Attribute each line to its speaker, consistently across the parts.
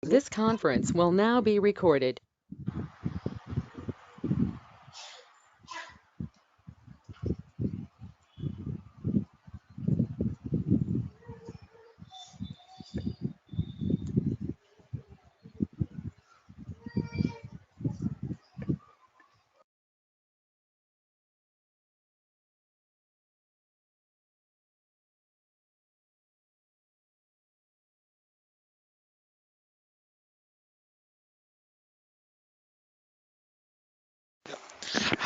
Speaker 1: This conference will now be recorded.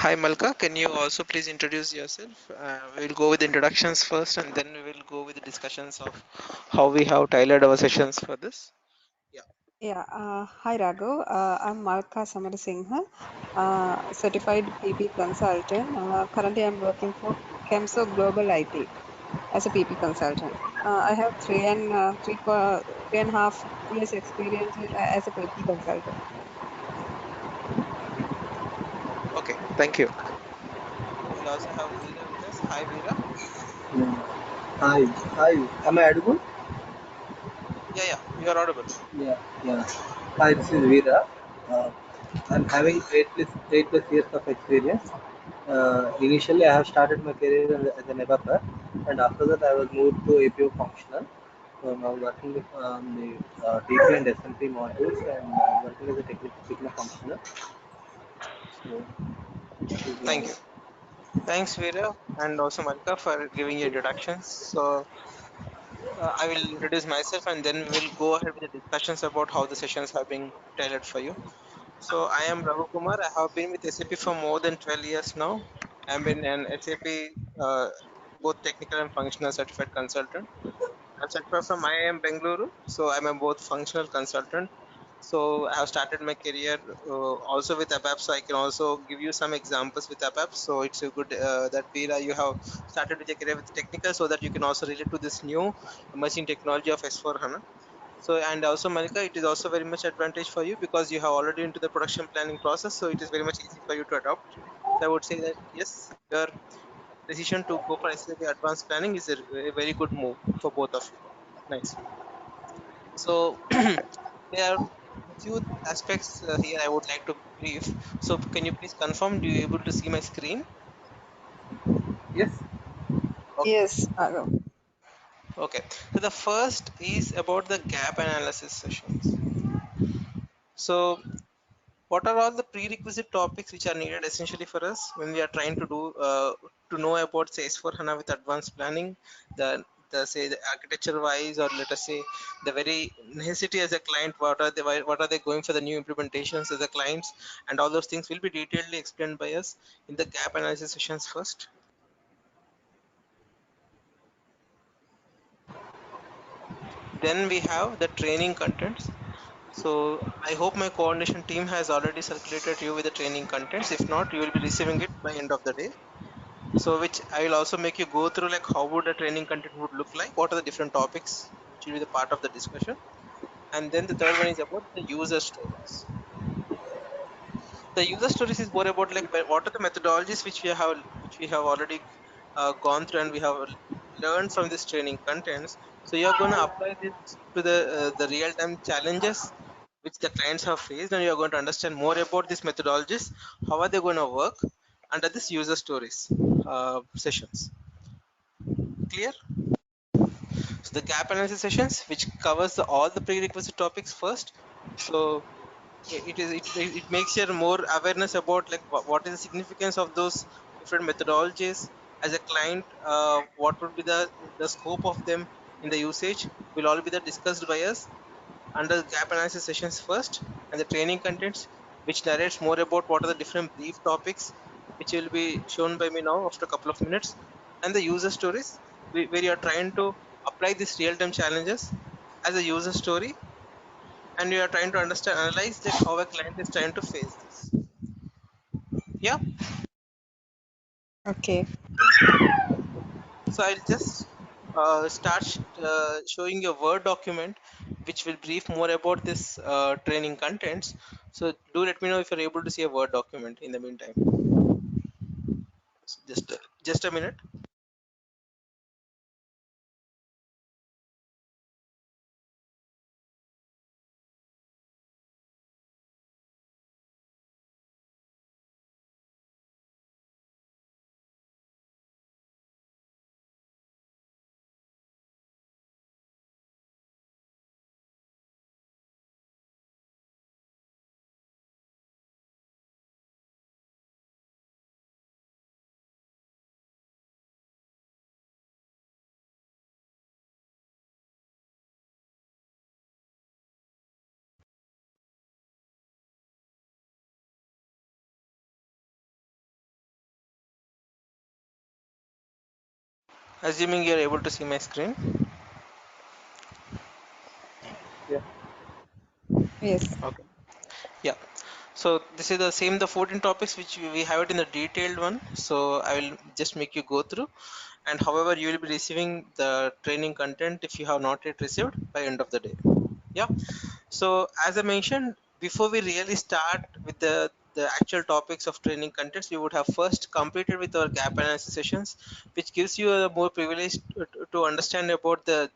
Speaker 2: Hi Malka, can you also please introduce yourself? We'll go with introductions first and then we will go with the discussions of how we have tailored our sessions for this.
Speaker 3: Yeah, hi Raghav. I'm Malka Samarasinghe, certified PP consultant. Currently, I'm working for Kemso Global IT as a PP consultant. I have 3.5 years experience as a PP consultant.
Speaker 2: Okay, thank you. We'll also have Veera with us. Hi Veera.
Speaker 4: Yeah. Hi, hi. Am I audible?
Speaker 2: Yeah, you are audible.
Speaker 4: Yeah, yeah. Hi, this is Veera. Uh, I'm having 8 plus years of experience. Initially, I have started my career as an developer, and after that, I was moved to APO functional. So now working with the DP and SMP modules, and working as a technical functional. So that is
Speaker 2: Thank
Speaker 4: my.
Speaker 2: you. Thanks Veera and also Malka for giving your introductions. So I will introduce myself and then we will go ahead with the discussions about how the sessions have been tailored for you. So I am Raghu Kumar. I have been with SAP for more than 12 years now. I'm been an SAP both technical and functional certified consultant. I'm certified from IIM Bengaluru, so I'm a both functional consultant. So I have started my career also with ABAP, so I can also give you some examples with ABAP. So it's a good that Veera, you have started with your career with technical, so that you can also relate to this new emerging technology of S4 HANA. So and also Malika, it is also very much advantage for you because you have already into the production planning process, so it is very much easy for you to adopt. So I would say that yes, your decision to go for SAP advanced planning is a very good move for both of you. Nice. So there are a few aspects here I would like to brief. So can you please confirm? Do you able to see my screen?
Speaker 4: Yes.
Speaker 2: Okay.
Speaker 3: Yes, Raghav.
Speaker 2: Okay. So the first is about the gap analysis sessions. So what are all the prerequisite topics which are needed essentially for us when we are trying to do to know about say S4 HANA with advanced planning, the say the architecture wise, or let us say the very necessity as a client, what are they going for the new implementations as a clients, and all those things will be detailedly explained by us in the gap analysis sessions first. Then we have the training contents. So I hope my coordination team has already circulated you with the training contents. If not, you will be receiving it by end of the day. So which I will also make you go through like how would the training content would look like, what are the different topics which will be the part of the discussion. And then the third one is about the user stories. The user stories is more about like what are the methodologies which we have already gone through and we have learned from this training contents. So you are going to apply this to the real time challenges which the clients have faced, and you are going to understand more about these methodologies, how are they going to work under this user stories sessions. Clear? So the gap analysis sessions, which covers all the prerequisite topics first. So it makes you more awareness about like what is the significance of those different methodologies as a client. What would be the scope of them in the usage will all be the discussed by us under the gap analysis sessions first, and the training contents which narrates more about what are the different brief topics which will be shown by me now after a couple of minutes, and the user stories where you are trying to apply these real-time challenges as a user story, and you are trying to understand analyze like how a client is trying to face this. Yeah.
Speaker 3: Okay.
Speaker 2: So I'll just start showing you a Word document which will brief more about this training contents. So do let me know if you're able to see a Word document in the meantime. Just a minute. Assuming you're able to see my screen.
Speaker 4: Yeah.
Speaker 3: Yes.
Speaker 2: Okay. Yeah. So this is the same, the 14 topics which we have it in the detailed one. So I will just make you go through, and however you will be receiving the training content if you have not yet received by end of the day. Yeah. So as I mentioned, before we really start with the actual topics of training contents, we would have first completed with our gap analysis sessions, which gives you a more privilege to understand about the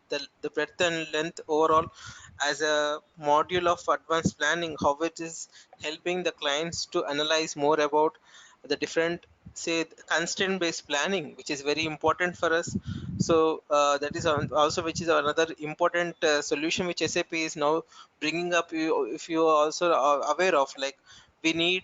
Speaker 2: breadth and length overall as a module of advanced planning, how it is helping the clients to analyze more about the different, say, constraint based planning, which is very important for us. So that is also which is another important solution which SAP is now bringing up. If you are also aware of, like, we need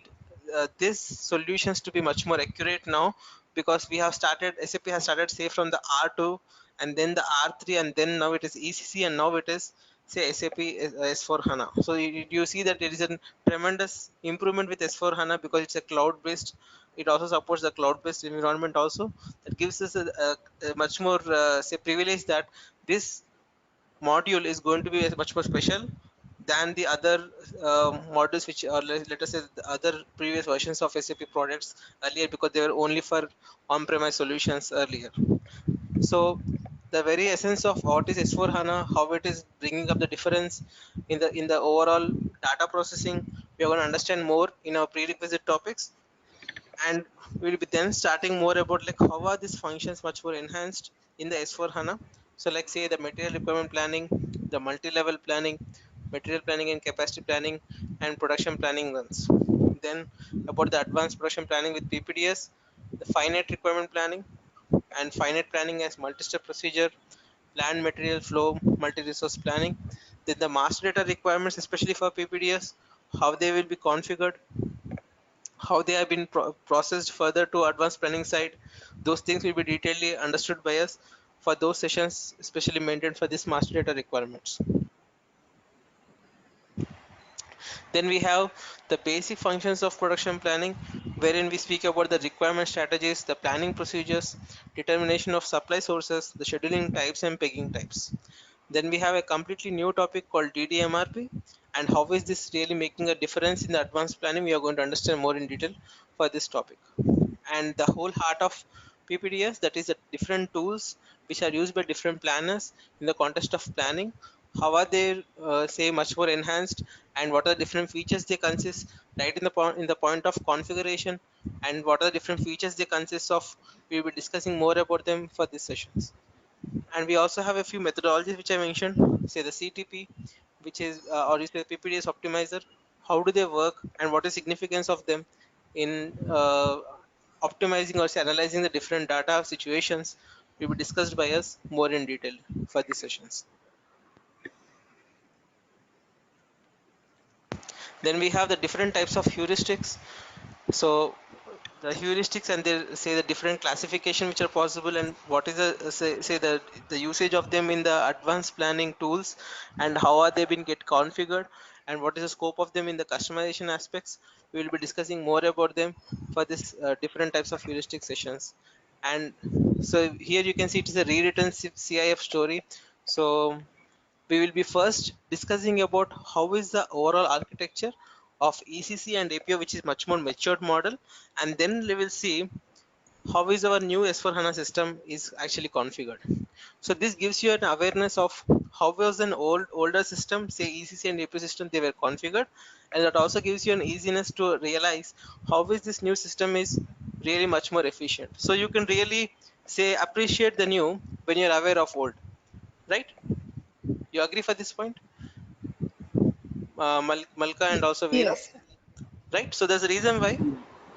Speaker 2: these solutions to be much more accurate now, because we have started, SAP has started, say, from the R2 and then the R3, and then now it is ECC, and now it is, say, SAP S4 HANA. So you see that there is a tremendous improvement with S4 HANA, because it's a cloud based. It also supports the cloud based environment also. That gives us a much more, say, privilege that this module is going to be much more special than the other modules which are, let us say, the other previous versions of SAP products earlier, because they were only for on-premise solutions earlier. So the very essence of what is S4 HANA, how it is bringing up the difference in the overall data processing, we are going to understand more in our prerequisite topics. And we'll be then starting more about, like, how are these functions much more enhanced in the S4 HANA. So, like, say, the material requirement planning, the multi-level planning, material planning and capacity planning, and production planning runs. Then about the advanced production planning with PPDS, the finite requirement planning, and finite planning as multi-step procedure, planned material flow, multi-resource planning. Then the master data requirements, especially for PPDS, how they will be configured, how they have been processed further to advanced planning side. Those things will be detailedly understood by us for those sessions, especially maintained for this master data requirements. Then we have the basic functions of production planning, wherein we speak about the requirement strategies, the planning procedures, determination of supply sources, the scheduling types and pegging types. Then we have a completely new topic called DDMRP, and how is this really making a difference in the advanced planning. We are going to understand more in detail for this topic. And the whole heart of PPDS, that is the different tools which are used by different planners in the context of planning. How are they, say, much more enhanced, and what are the different features they consist, right in the point of configuration, and what are the different features they consist of. We will be discussing more about them for these sessions. And we also have a few methodologies which I mentioned, say the CTP, which is, or you say PPDS optimizer. How do they work, and what is significance of them in optimizing or say analyzing the different data situations, will be discussed by us more in detail for these sessions. Then we have the different types of heuristics. So the heuristics, and they say the different classification which are possible, and what is the, say the usage of them in the advanced planning tools, and how are they been get configured, and what is the scope of them in the customization aspects. We will be discussing more about them for this different types of heuristic sessions. And so here you can see it is a rewritten CIF story. So we will be first discussing about how is the overall architecture of ECC and APO, which is much more matured model, and then we will see how is our new S4 HANA system is actually configured. So this gives you an awareness of how was an older system, say ECC and APO system, they were configured, and that also gives you an easiness to realize how is this new system is really much more efficient. So you can really, say, appreciate the new when you're aware of old, right? You agree for this point, Malka and also Veera,
Speaker 3: Yes.
Speaker 2: right? So there's a reason why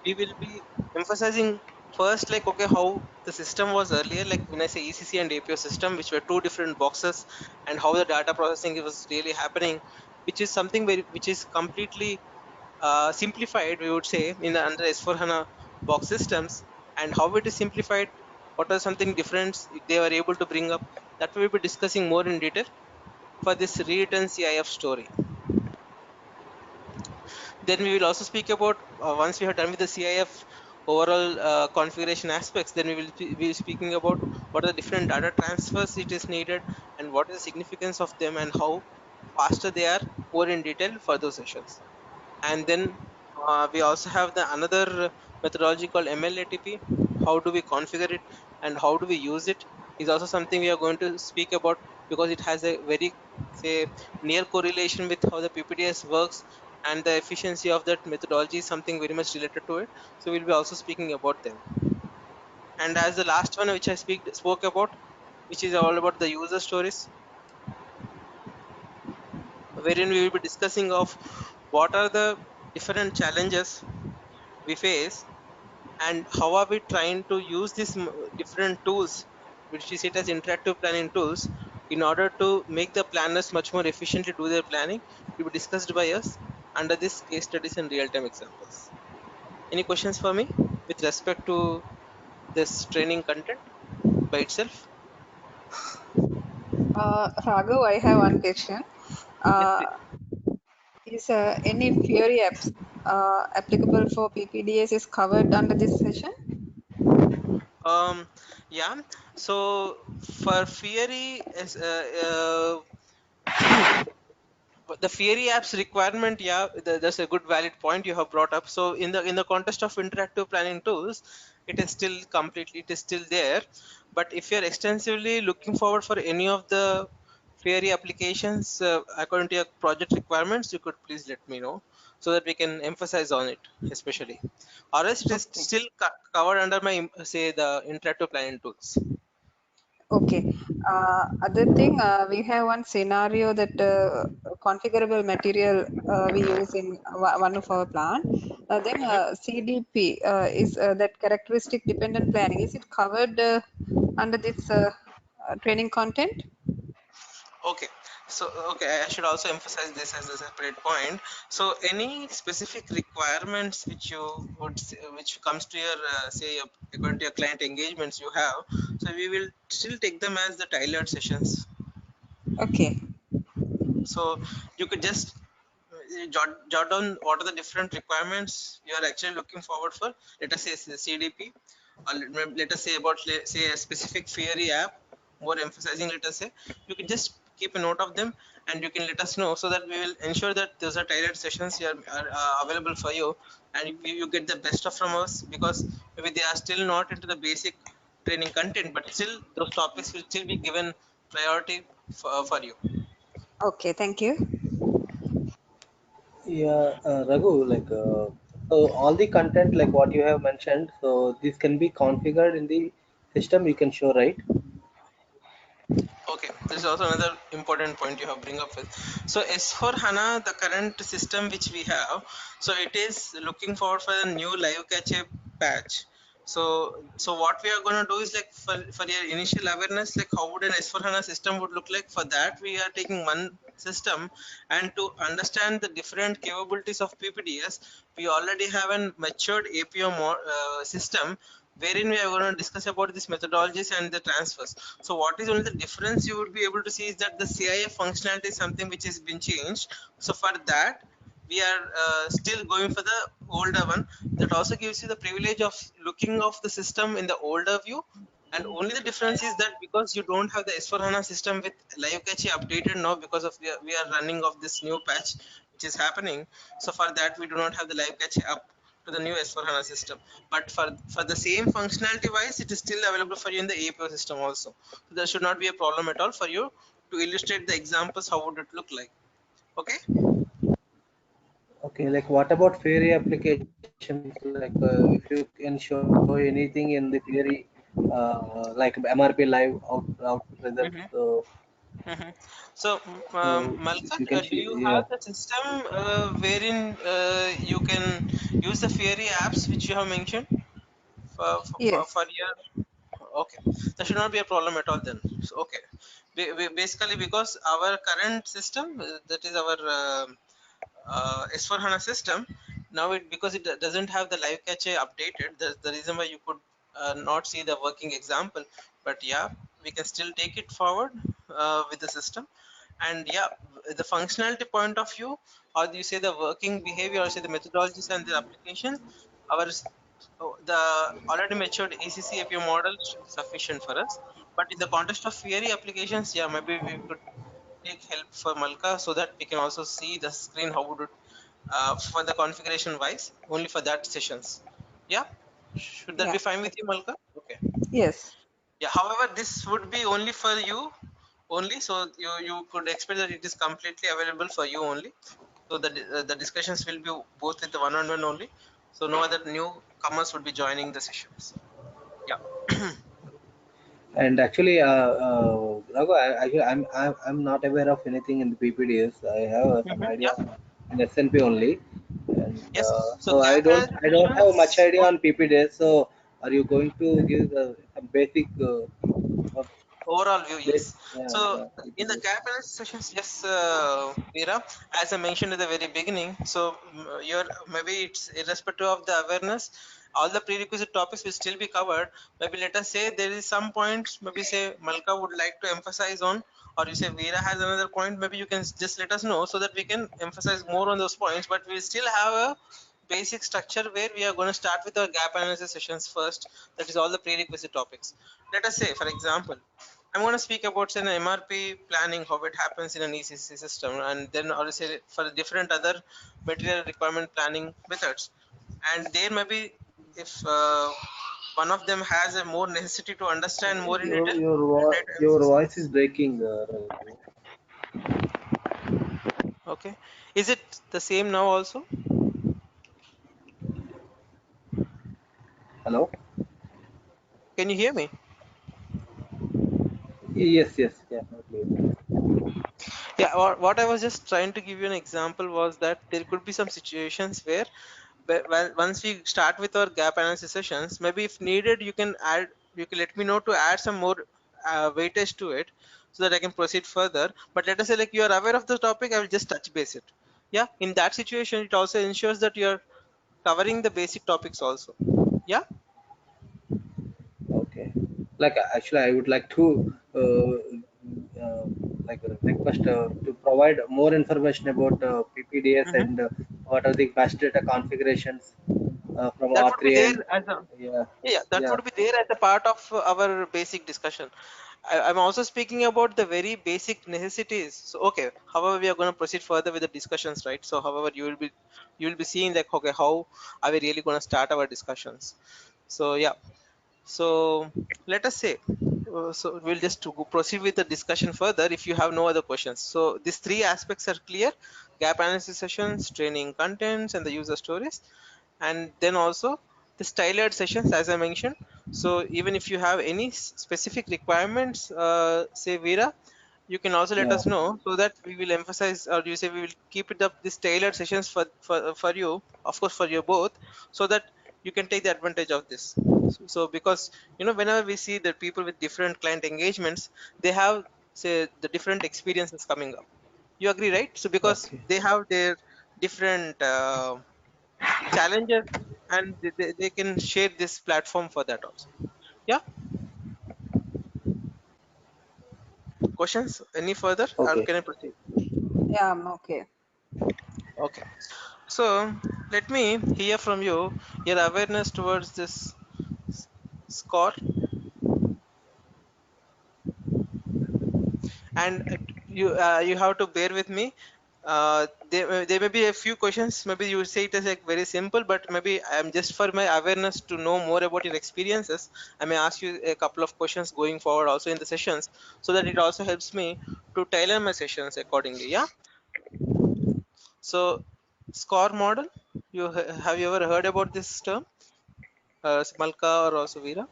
Speaker 2: we will be emphasizing first, like, okay, how the system was earlier, like when I say ECC and APO system, which were two different boxes, and how the data processing was really happening, which is something which is completely simplified, we would say, in the under S4 HANA box systems, and how it is simplified, what are something different they were able to bring up, that we will be discussing more in detail for this rewritten CIF story. Then we will also speak about, once we have done with the CIF, overall configuration aspects, then we will be speaking about what are the different data transfers it is needed and what is the significance of them and how faster they are, more in detail for those sessions. And then we also have the another methodology called MLATP. How do we configure it and how do we use it is also something we are going to speak about, because it has a very, say, near correlation with how the PPDS works, and the efficiency of that methodology is something very much related to it. So we'll be also speaking about them. And as the last one which I spoke about, which is all about the user stories, wherein we will be discussing of what are the different challenges we face and how are we trying to use these different tools, which we see it as interactive planning tools, in order to make the planners much more efficiently do their planning, will be discussed by us under this case studies and real-time examples. Any questions for me with respect to this training content by itself?
Speaker 3: Raghav, I have one question.
Speaker 2: Yes,
Speaker 3: Uh,
Speaker 2: please.
Speaker 3: is any Fiori apps applicable for PPDS is covered under this session?
Speaker 2: um yeah, so for Fieri is but the Fieri apps requirement, yeah, that's a good valid point you have brought up. So in the context of interactive planning tools, it is still completely, it is still there. But if you're extensively looking forward for any of the Fieri applications according to your project requirements, you could please let me know so that we can emphasize on it, especially. Or else it is
Speaker 3: Okay.
Speaker 2: still covered under my say the interactive planning tools.
Speaker 3: Okay. Other thing, we have one scenario that configurable material we use in one of our plant. Then CDP is that characteristic dependent planning. Is it covered under this training content?
Speaker 2: Okay, so okay, I should also emphasize this as a separate point. So, any specific requirements which you would which comes to your say according to your client engagements you have, so we will still take them as the tailored sessions.
Speaker 3: Okay.
Speaker 2: So you could just jot down what are the different requirements you are actually looking forward for. Let us say CDP, or let us say about say a specific Fiori app, more emphasizing, let us say. You can just keep a note of them and you can let us know, so that we will ensure that those are tailored sessions here are available for you, and you get the best of from us, because maybe they are still not into the basic training content, but still those topics will still be given priority for you.
Speaker 3: Okay. Thank you.
Speaker 4: Yeah, Raghu, so all the content like what you have mentioned, so this can be configured in the system. You can show, right?
Speaker 2: Okay, this is also another important point you have bring up with. So S4 HANA, the current system which we have, so it is looking forward for a new live cache patch. So what we are going to do is like for your initial awareness, like how would an S4 HANA system would look like. For that, we are taking one system, and to understand the different capabilities of PPDS, we already have a matured APO system, wherein we are going to discuss about these methodologies and the transfers. So what is only the difference you would be able to see is that the CIF functionality is something which has been changed. So for that, we are still going for the older one. That also gives you the privilege of looking of the system in the older view. And only the difference is that because you don't have the S4 HANA system with live cache updated now, because of we are running of this new patch which is happening. So for that, we do not have the live cache up to the new S4 HANA system. But for the same functionality wise, it is still available for you in the APO system also. So there should not be a problem at all for you to illustrate the examples. How would it look like? Okay.
Speaker 4: Okay, like what about Fiori applications? If you can show anything in the Fiori, like MRP live output results.
Speaker 2: Mhm.
Speaker 4: So,
Speaker 2: Mhm. So,
Speaker 4: if you
Speaker 2: Malkat,
Speaker 4: can,
Speaker 2: do you
Speaker 4: yeah,
Speaker 2: have the system wherein you can use the Fiori apps which you have mentioned
Speaker 3: Yes.
Speaker 2: for your? Okay, that should not be a problem at all then. So, okay, basically because our current system, that is our S4 HANA system, now it because it doesn't have the live cache updated, that's the reason why you could not see the working example. But yeah, we can still take it forward with the system. And yeah, the functionality point of view, or you say the working behavior, or say the methodologies and the application, our the already matured ECC API model should be sufficient for us. But in the context of theory applications, yeah, maybe we could take help for Malka so that we can also see the screen how would it for the configuration wise only for that sessions. Yeah, should that
Speaker 3: Yeah.
Speaker 2: be fine with you, Malka? Okay.
Speaker 3: Yes.
Speaker 2: Yeah. However, this would be only for you only, so you could expect that it is completely available for you only. So the discussions will be both with the one-on-one only. So no other newcomers would be joining the sessions. Yeah.
Speaker 4: And actually, Raghu, I'm not aware of anything in the PPDS. I have some idea
Speaker 2: Yeah.
Speaker 4: in SNP only, and
Speaker 2: Yes. So
Speaker 4: so
Speaker 2: gap analysis
Speaker 4: I don't have much
Speaker 2: sessions.
Speaker 4: idea on PPDS. So are you going to give some basic of
Speaker 2: Overall view, yes.
Speaker 4: yeah,
Speaker 2: So
Speaker 4: yeah,
Speaker 2: in the
Speaker 4: PPDS?
Speaker 2: gap analysis sessions, yes, Veera, as I mentioned at the very beginning, so you're maybe it's irrespective of the awareness, all the prerequisite topics will still be covered. Maybe let us say there is some points, maybe say Malka would like to emphasize on, or you say Veera has another point, maybe you can just let us know so that we can emphasize more on those points, but we still have a basic structure where we are going to start with our gap analysis sessions first. That is all the prerequisite topics. Let us say, for example, I'm going to speak about say, an MRP planning, how it happens in an ECC system, and then obviously for different other material requirement planning methods. And there may be, if one of them has a more necessity to understand more in detail, and it
Speaker 4: Your voice is
Speaker 2: emphasizes.
Speaker 4: breaking. Raghu.
Speaker 2: Okay, is it the same now also?
Speaker 4: Hello.
Speaker 2: Can you hear me?
Speaker 4: Yes, yes, yeah, okay.
Speaker 2: Yeah, what I was just trying to give you an example was that there could be some situations where once we start with our gap analysis sessions, maybe if needed, you can let me know to add some more weightage to it so that I can proceed further. But let us say like you are aware of the topic, I will just touch base it. Yeah, in that situation, it also ensures that you are covering the basic topics also. Yeah.
Speaker 4: Okay. Like actually, I would like to like request to provide more information about PPDS and
Speaker 2: Hmm.
Speaker 4: what are the best data configurations from
Speaker 2: That would be
Speaker 4: R3
Speaker 2: there
Speaker 4: and
Speaker 2: as a
Speaker 4: yeah,
Speaker 2: yeah, that
Speaker 4: yeah.
Speaker 2: would be there as a part of our basic discussion. I'm also speaking about the very basic necessities. So okay, however, we are going to proceed further with the discussions, right? So however, you will be seeing like okay, how are we really going to start our discussions? So yeah, so let us say, so we'll just to proceed with the discussion further if you have no other questions. So these three aspects are clear: gap analysis sessions, training contents, and the user stories, and then also the tailored sessions as I mentioned. So even if you have any specific requirements, say Veera, you can also let
Speaker 4: Yeah.
Speaker 2: us know so that we will emphasize, or you say we will keep it up these tailored sessions for you, of course for you both, so that you can take the advantage of this. So because whenever we see that people with different client engagements, they have say the different experiences coming up. You agree, right? So because
Speaker 4: Okay.
Speaker 2: they have their different challenges, and they can share this platform for that also. Yeah. Questions any further, or
Speaker 4: Okay.
Speaker 2: can I proceed?
Speaker 3: Yeah, I'm okay.
Speaker 2: Okay. So let me hear from you your awareness towards this score, and you have to bear with me. There may be a few questions. Maybe you say it as like very simple, but maybe I'm just for my awareness to know more about your experiences. I may ask you a couple of questions going forward also in the sessions, so that it also helps me to tailor my sessions accordingly. Yeah. So score model. Have you ever heard about this term, Malka or also Veera?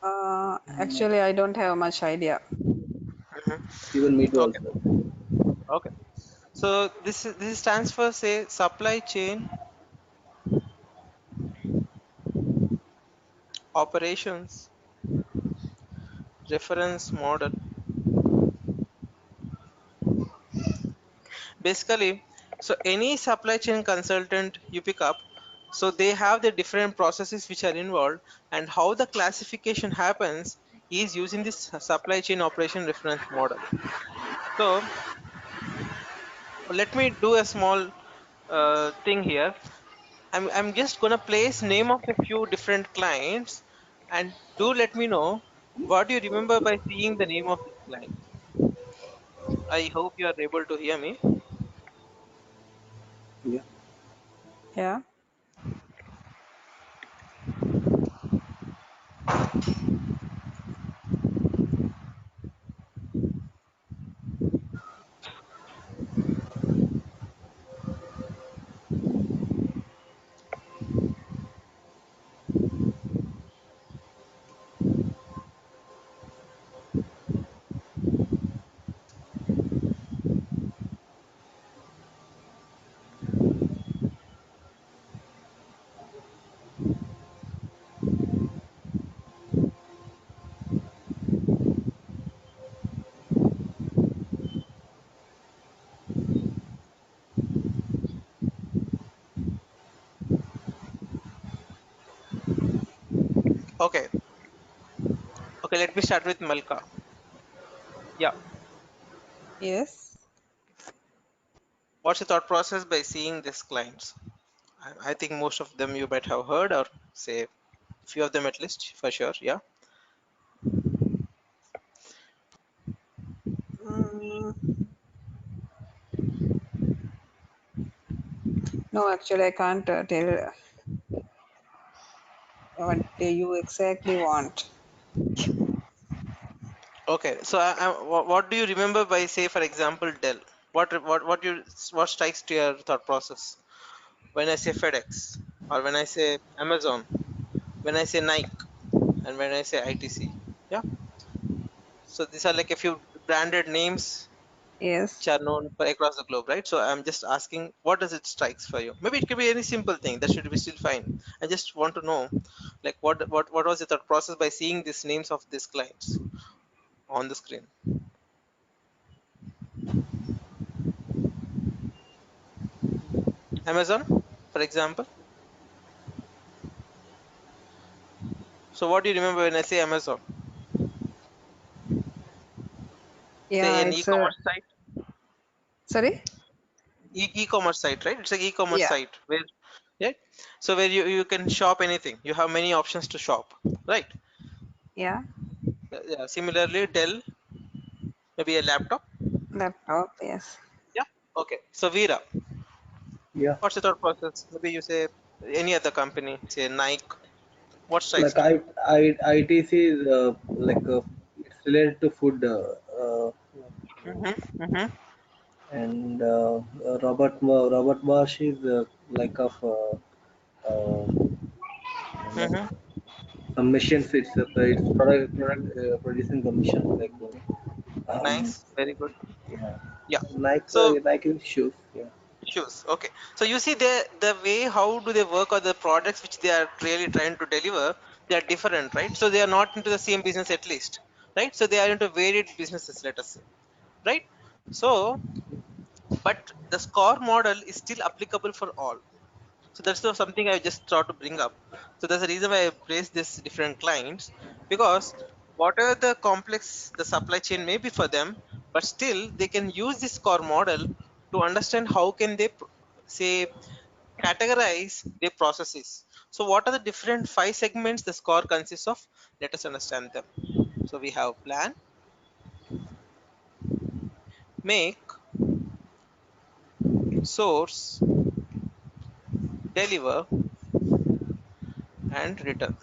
Speaker 4: Mm,
Speaker 3: Actually, I don't have much idea.
Speaker 4: even me too
Speaker 2: Okay.
Speaker 4: also.
Speaker 2: Okay. So this stands for say supply chain operations reference model. Basically, so any supply chain consultant you pick up, so they have the different processes which are involved, and how the classification happens is using this supply chain operation reference model. So let me do a small thing here. I'm just gonna place name of a few different clients, and do let me know what you remember by seeing the name of this client. I hope you are able to hear me.
Speaker 4: Yeah.
Speaker 3: Yeah.
Speaker 2: Okay, okay. Let me start with Malka. Yeah.
Speaker 3: Yes.
Speaker 2: What's your thought process by seeing these clients? I think most of them you might have heard, or say few of them at least for sure. Yeah.
Speaker 3: Mm, no, actually, I can't tell what do you exactly want.
Speaker 2: Okay. So what do you remember by say for example Dell? What strikes to your thought process when I say FedEx, or when I say Amazon, when I say Nike, and when I say ITC? Yeah. So these are like a few branded names which
Speaker 3: Yes.
Speaker 2: are known across the globe, right? So I'm just asking, what does it strikes for you? Maybe it could be any simple thing. That should be still fine. I just want to know, like, what was the thought process by seeing these names of these clients on the screen? Amazon, for example. So what do you remember when I say Amazon? Say
Speaker 3: Yeah,
Speaker 2: an
Speaker 3: it's a.
Speaker 2: e-commerce site,
Speaker 3: Sorry?
Speaker 2: e-commerce site, right? It's an e-commerce
Speaker 3: Yeah.
Speaker 2: site where, yeah. So where you can shop anything. You have many options to shop, right?
Speaker 3: Yeah.
Speaker 2: Yeah. Similarly, Dell, maybe a laptop.
Speaker 3: Laptop. Yes.
Speaker 2: Yeah. Okay. So Veera,
Speaker 4: Yeah.
Speaker 2: what's the thought process? Maybe you say any other company, say Nike. What strikes
Speaker 4: Like
Speaker 2: to you?
Speaker 4: ITC is it's related to food,
Speaker 2: Mm-hmm, mm-hmm.
Speaker 4: and Robert Bosch is like of like
Speaker 2: Mm-hmm.
Speaker 4: some machines. It's product producing the machines like
Speaker 2: Nice, very good.
Speaker 4: yeah,
Speaker 2: Yeah. So
Speaker 4: Nike shoes. Yeah.
Speaker 2: shoes. Okay. So you see the way how do they work, or the products which they are really trying to deliver, they are different, right? So they are not into the same business at least, right? So they are into varied businesses, let us say, right? So, but the score model is still applicable for all. So that's something I just thought to bring up. So that's the reason why I placed this different clients, because whatever the complex the supply chain may be for them, but still they can use this core model to understand how can they say categorize their processes. So what are the different five segments the score consists of? Let us understand them. So we have plan, make, source, deliver, and return.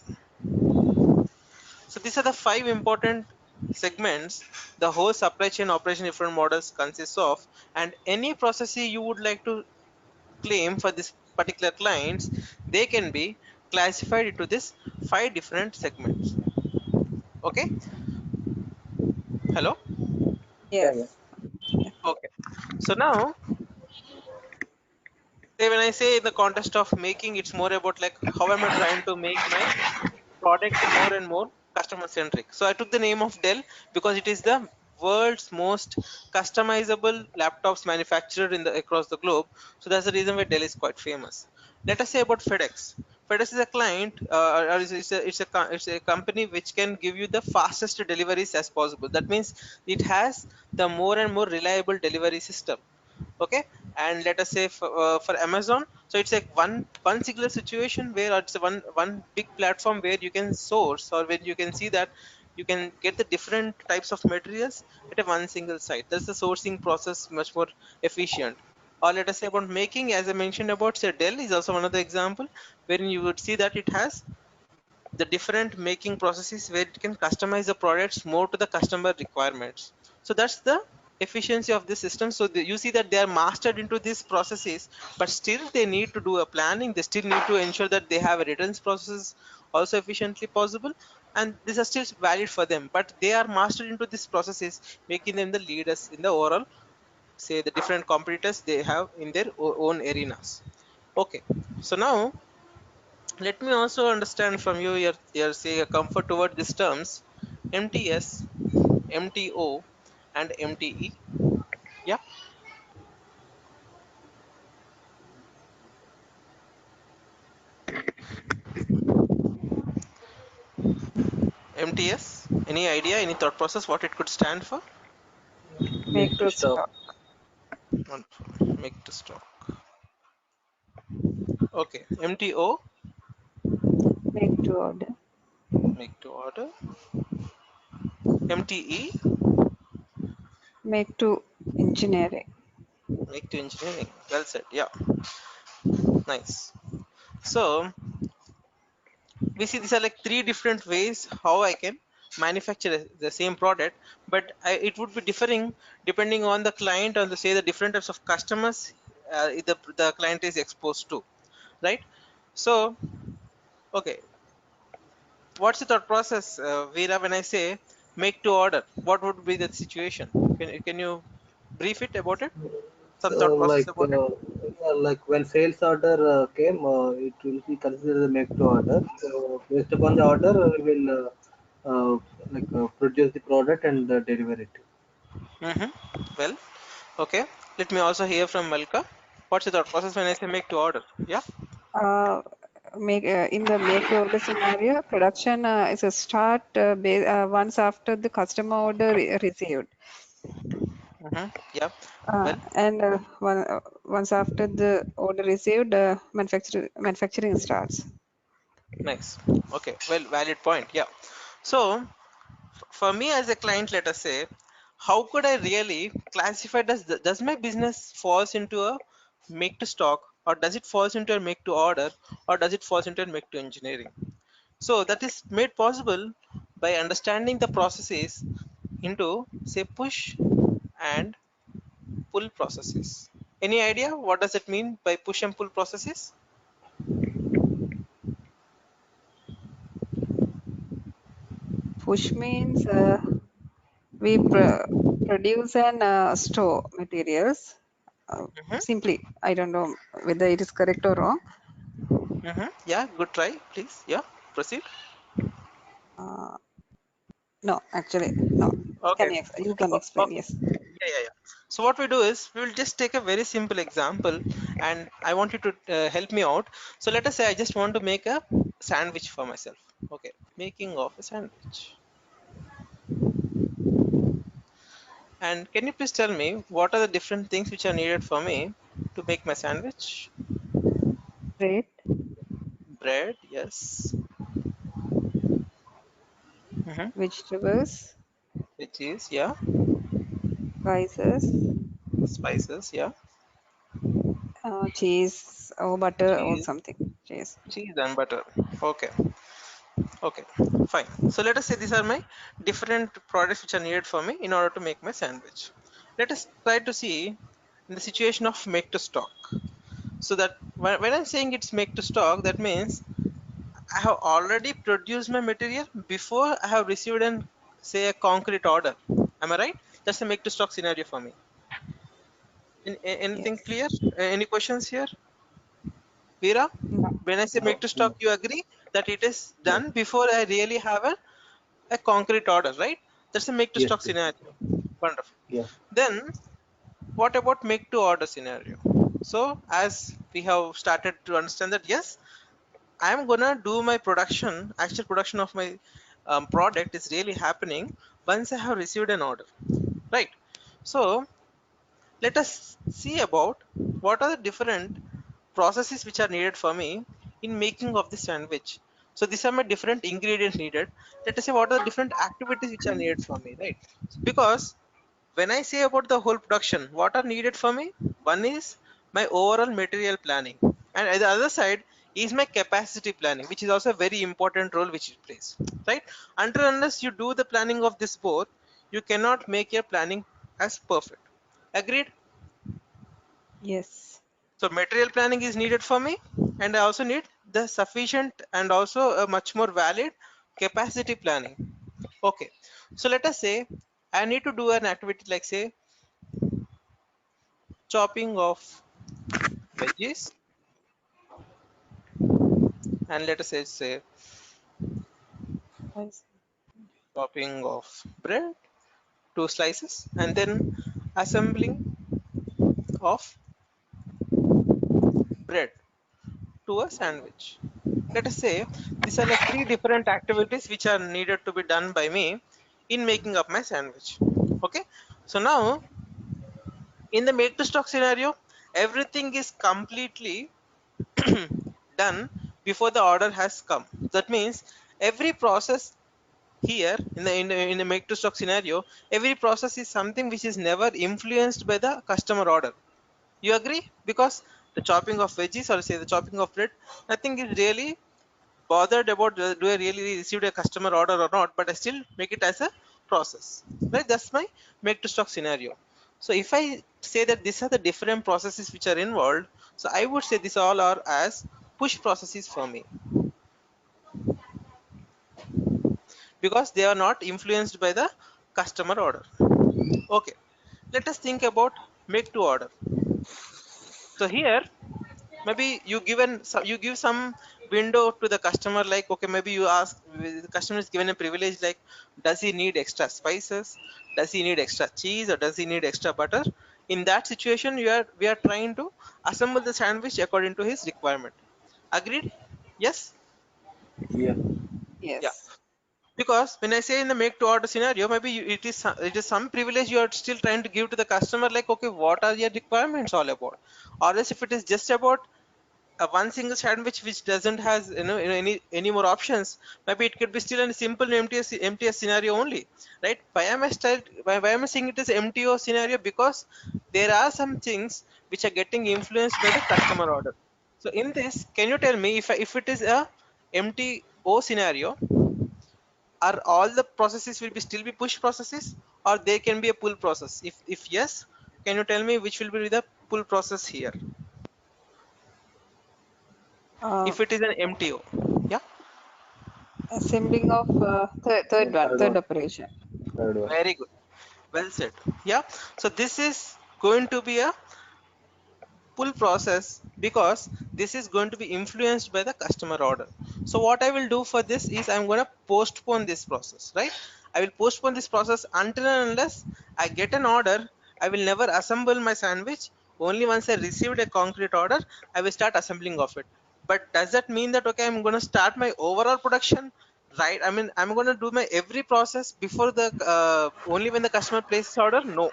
Speaker 2: So these are the five important segments the whole supply chain operation different models consists of, and any processes you would like to claim for this particular clients, they can be classified into this five different segments. Okay. Hello.
Speaker 4: Yeah. Yeah.
Speaker 3: Yes. Yeah.
Speaker 2: Okay. So now, say when I say in the context of making, it's more about like how am I trying to make my product more and more customer centric. So I took the name of Dell because it is the world's most customizable laptops manufactured in the across the globe. So that's the reason why Dell is quite famous. Let us say about FedEx. FedEx is a client, or it's a company which can give you the fastest deliveries as possible. That means it has the more and more reliable delivery system. Okay. and let us say for Amazon, so it's like one singular situation where it's one big platform where you can source, or where you can see that you can get the different types of materials at a one single site. That's the sourcing process much more efficient. Or let us say about making, as I mentioned about, say Dell is also one of the example wherein you would see that it has the different making processes where it can customize the products more to the customer requirements. So that's the efficiency of this system. So you see that they are mastered into these processes, but still they need to do a planning. They still need to ensure that they have a returns process also efficiently possible, and these are still valid for them, but they are mastered into these processes, making them the leaders in the overall, say, the different competitors they have in their own arenas. Okay, so now let me also understand from you, you're saying a comfort toward these terms, MTS, MTO, and MTE. Yeah, MTS. Any idea, any thought process what it could stand for?
Speaker 3: Make
Speaker 4: Make to
Speaker 3: to
Speaker 4: stock.
Speaker 3: stock.
Speaker 2: Wonderful. Make to stock. Okay, MTO,
Speaker 3: Make to order.
Speaker 2: make to order. MTE,
Speaker 3: Make to engineering.
Speaker 2: make to engineering. Well said. Yeah, nice. So we see these are like three different ways how I can manufacture the same product, but it would be differing depending on the client, or the, say, the different types of customers the client is exposed to, right? So okay, what's the thought process, Veera, when I say make to order? What would be the situation? Can you brief it about it? Some
Speaker 4: So
Speaker 2: thought process about it.
Speaker 4: like when sales order came, it will be considered a make to order. So based upon the order, we will produce the product and deliver it.
Speaker 2: Well, okay, let me also hear from Malka. What's the thought process when I say make to order? Yeah.
Speaker 3: Uh, make In the make to order scenario, production is a start once after the customer order received,
Speaker 2: Yeah. Well,
Speaker 3: and once after the order received, manufacturing starts.
Speaker 2: nice. Okay. Well, valid point. Yeah. So, for me as a client, let us say, how could I really classify, does my business falls into a make to stock, or does it falls into a make to order, or does it falls into a make to engineering? So that is made possible by understanding the processes into, say, push and pull processes. Any idea what does it mean by push and pull processes?
Speaker 3: Push means we produce and store materials. Simply, I don't know whether it is correct or wrong.
Speaker 2: Yeah, good try, please. Yeah, proceed.
Speaker 3: Uh, no, actually, no.
Speaker 2: Okay.
Speaker 3: You can explain?
Speaker 2: Okay.
Speaker 3: Yes.
Speaker 2: Yeah. So what we do is we will just take a very simple example, and I want you to help me out. So let us say I just want to make a sandwich for myself. Okay, making of a sandwich. And can you please tell me what are the different things which are needed for me to make my sandwich?
Speaker 3: Bread,
Speaker 2: Bread, yes.
Speaker 3: vegetables,
Speaker 2: Which is, yeah.
Speaker 3: spices,
Speaker 2: Spices, yeah.
Speaker 3: cheese or butter or
Speaker 2: Cheese,
Speaker 3: something. Cheese.
Speaker 2: cheese and butter. Okay. Okay, fine. So let us say these are my different products which are needed for me in order to make my sandwich. Let us try to see in the situation of make to stock. So that when I'm saying it's make to stock, that means I have already produced my material before I have received an, say, a concrete order. Am I right? That's a make to stock scenario for me. Anything
Speaker 3: Yes.
Speaker 2: clear? Any questions here, Veera?
Speaker 3: No.
Speaker 2: When I say
Speaker 3: No.
Speaker 2: make to stock,
Speaker 4: No.
Speaker 2: you agree that it is
Speaker 4: Yes.
Speaker 2: done before I really have a concrete order, right? That's a make to
Speaker 4: Yes.
Speaker 2: stock
Speaker 4: Yes.
Speaker 2: scenario. Wonderful.
Speaker 4: Yeah.
Speaker 2: Then what about make to order scenario? So as we have started to understand that, yes, I am gonna do my production, actual production of my product is really happening once I have received an order, right? So let us see about what are the different processes which are needed for me in making of the sandwich. So these are my different ingredients needed. Let us say what are the different activities which are needed for me, right? Because when I say about the whole production, what are needed for me? One is my overall material planning, and at the other side is my capacity planning, which is also a very important role which it plays, right? Until unless you do the planning of this both, you cannot make your planning as perfect. Agreed?
Speaker 3: Yes.
Speaker 2: So material planning is needed for me, and I also need the sufficient and also a much more valid capacity planning. Okay, so let us say I need to do an activity like say chopping of veggies, and let us say
Speaker 3: I see.
Speaker 2: chopping of bread, two slices, and then assembling of bread to a sandwich. Let us say these are like three different activities which are needed to be done by me in making up my sandwich. Okay, so now in the make to stock scenario, everything is completely done before the order has come. That means every process here in the make to stock scenario, every process is something which is never influenced by the customer order. You agree? Because the chopping of veggies or say the chopping of bread, nothing is really bothered about do I really received a customer order or not, but I still make it as a process. Right? That's my make to stock scenario. So if I say that these are the different processes which are involved, so I would say these all are as push processes for me because they are not influenced by the customer order. Okay, let us think about make to order. So here maybe you give some window to the customer, like okay, maybe you ask the customer is given a privilege like does he need extra spices, does he need extra cheese, or does he need extra butter. In that situation we are trying to assemble the sandwich according to his requirement. Agreed? Yes.
Speaker 4: Yeah.
Speaker 2: Yeah,
Speaker 3: Yes.
Speaker 2: because when I say in the make to order scenario, maybe it is some privilege you are still trying to give to the customer, like okay, what are your requirements all about. Or else if it is just about one single sandwich which doesn't has any more options, maybe it could be still a simple MTS scenario only, right? Why am I saying it is MTO scenario? Because there are some things which are getting influenced by the customer order. So in this, can you tell me if it is a MTO scenario, are all the processes will be still be push processes, or there can be a pull process? If yes, can you tell me which will be the pull process here
Speaker 3: Uh,
Speaker 2: if it is an MTO? Yeah.
Speaker 3: Assembling of third
Speaker 4: The
Speaker 3: one,
Speaker 4: third
Speaker 3: third
Speaker 4: one.
Speaker 3: operation.
Speaker 4: Third one.
Speaker 2: Very good. Well said. Yeah. So this is going to be a pull process because this is going to be influenced by the customer order. So what I will do for this is I'm going to postpone this process, right? I will postpone this process until and unless I get an order. I will never assemble my sandwich. Only once I received a concrete order, I will start assembling of it. But does that mean that okay, I'm going to start my overall production? Right? I mean, I'm going to do my every process before the only when the customer places order? No,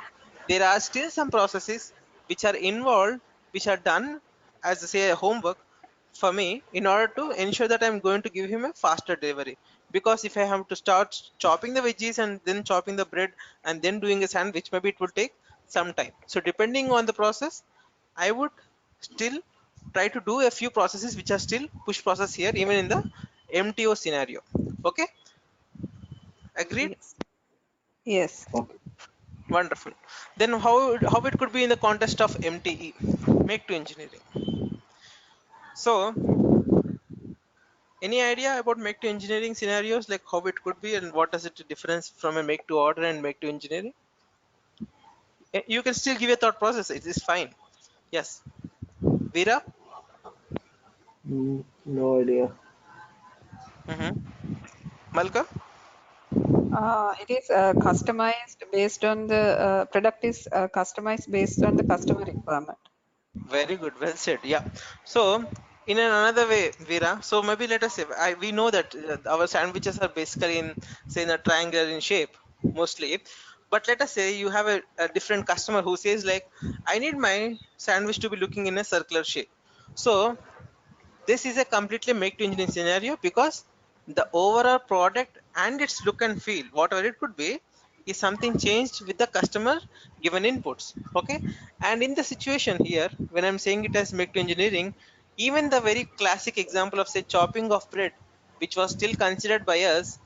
Speaker 2: there are still some processes which are involved, which are done as say a homework for me in order to ensure that I'm going to give him a faster delivery. Because if I have to start chopping the veggies and then chopping the bread and then doing a sandwich, maybe it will take some time. So depending on the process, I would still try to do a few processes which are still push process here, even in the MTO scenario. Okay, agreed?
Speaker 3: Yes. Yes.
Speaker 4: Okay.
Speaker 2: Wonderful. Then how it could be in the context of MTE, make to engineering. So any idea about make to engineering scenarios, like how it could be and what is it difference from a make to order and make to engineering? You can still give a thought process. It is fine. Yes, Veera.
Speaker 4: No idea.
Speaker 2: Mm-hmm. Malka.
Speaker 3: It is customized based on the product is customized based on the customer requirement.
Speaker 2: Very good. Well said. Yeah. So in another way, Veera. So maybe let us say we know that our sandwiches are basically in say in a triangle in shape mostly. But let us say you have a different customer who says like, I need my sandwich to be looking in a circular shape. So this is a completely make to engineering scenario, because the overall product and its look and feel, whatever it could be, is something changed with the customer given inputs. Okay, and in the situation here, when I'm saying it as make to engineering, even the very classic example of say chopping of bread, which was still considered by us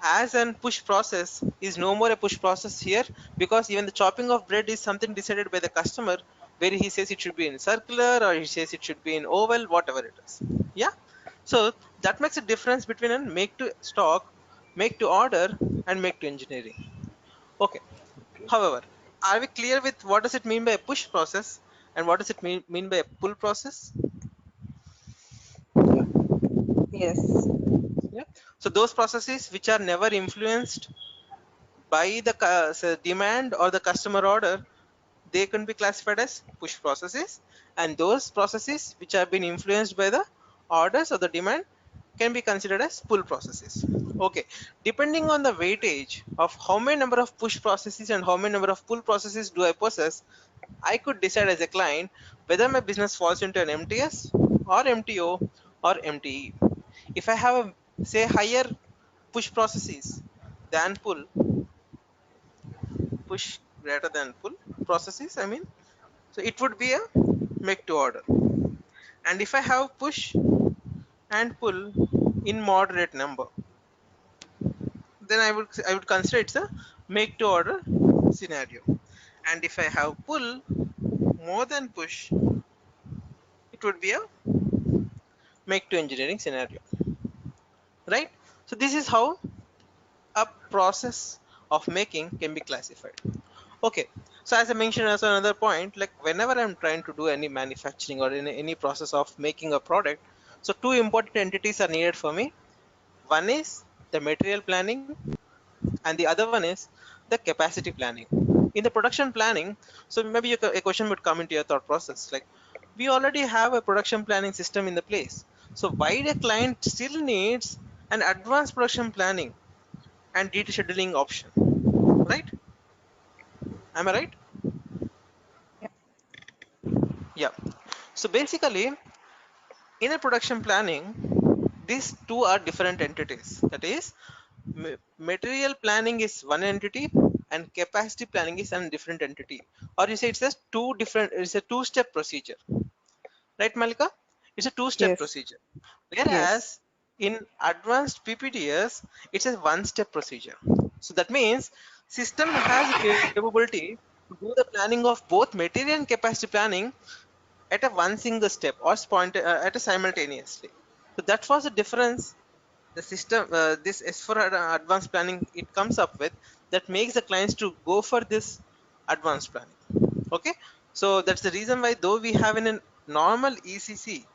Speaker 2: as an push process, is no more a push process here, because even the chopping of bread is something decided by the customer, where he says it should be in circular or he says it should be in oval, whatever it is. Yeah, so that makes a difference between a make to stock, make to order, and make to engineering. Okay,
Speaker 4: Okay.
Speaker 2: however, are we clear with what does it mean by a push process and what does it mean by a pull process?
Speaker 4: Yeah.
Speaker 3: Yes.
Speaker 2: Yeah, so those processes which are never influenced by the demand or the customer order, they can be classified as push processes, and those processes which have been influenced by the orders or the demand can be considered as pull processes. Okay, depending on the weightage of how many number of push processes and how many number of pull processes do I possess, I could decide as a client whether my business falls into an MTS or MTO or MTE. If I have a say higher push processes than push greater than pull processes, I mean, so it would be a make to order. And if I have push and pull in moderate number, then I would consider it's a make to order scenario. And if I have pull more than push, it would be a make to engineering scenario, right? So this is how a process of making can be classified. Okay, so as I mentioned as another point, like whenever I'm trying to do any manufacturing or any process of making a product, so two important entities are needed for me. One is the material planning, and the other one is the capacity planning. In the production planning, so maybe a question would come into your thought process like, we already have a production planning system in the place. So why the client still needs an advanced production planning and detailed scheduling option, right? Am I right?
Speaker 3: Yeah.
Speaker 2: Yeah. So basically, in a production planning, these two are different entities. That is, material planning is one entity and capacity planning is a different entity. Or you say it's a two-step procedure, right, Malika? It's a two-step
Speaker 3: Yes.
Speaker 2: procedure.
Speaker 3: Yes.
Speaker 2: Whereas in advanced PPDS, it's a one-step procedure. So that means system has the capability to do the planning of both material and capacity planning at a one single step or at a simultaneously. So that was the difference the system this S4 advanced planning it comes up with, that makes the clients to go for this advanced planning. Okay, so that's the reason why, though we have in a normal ECC,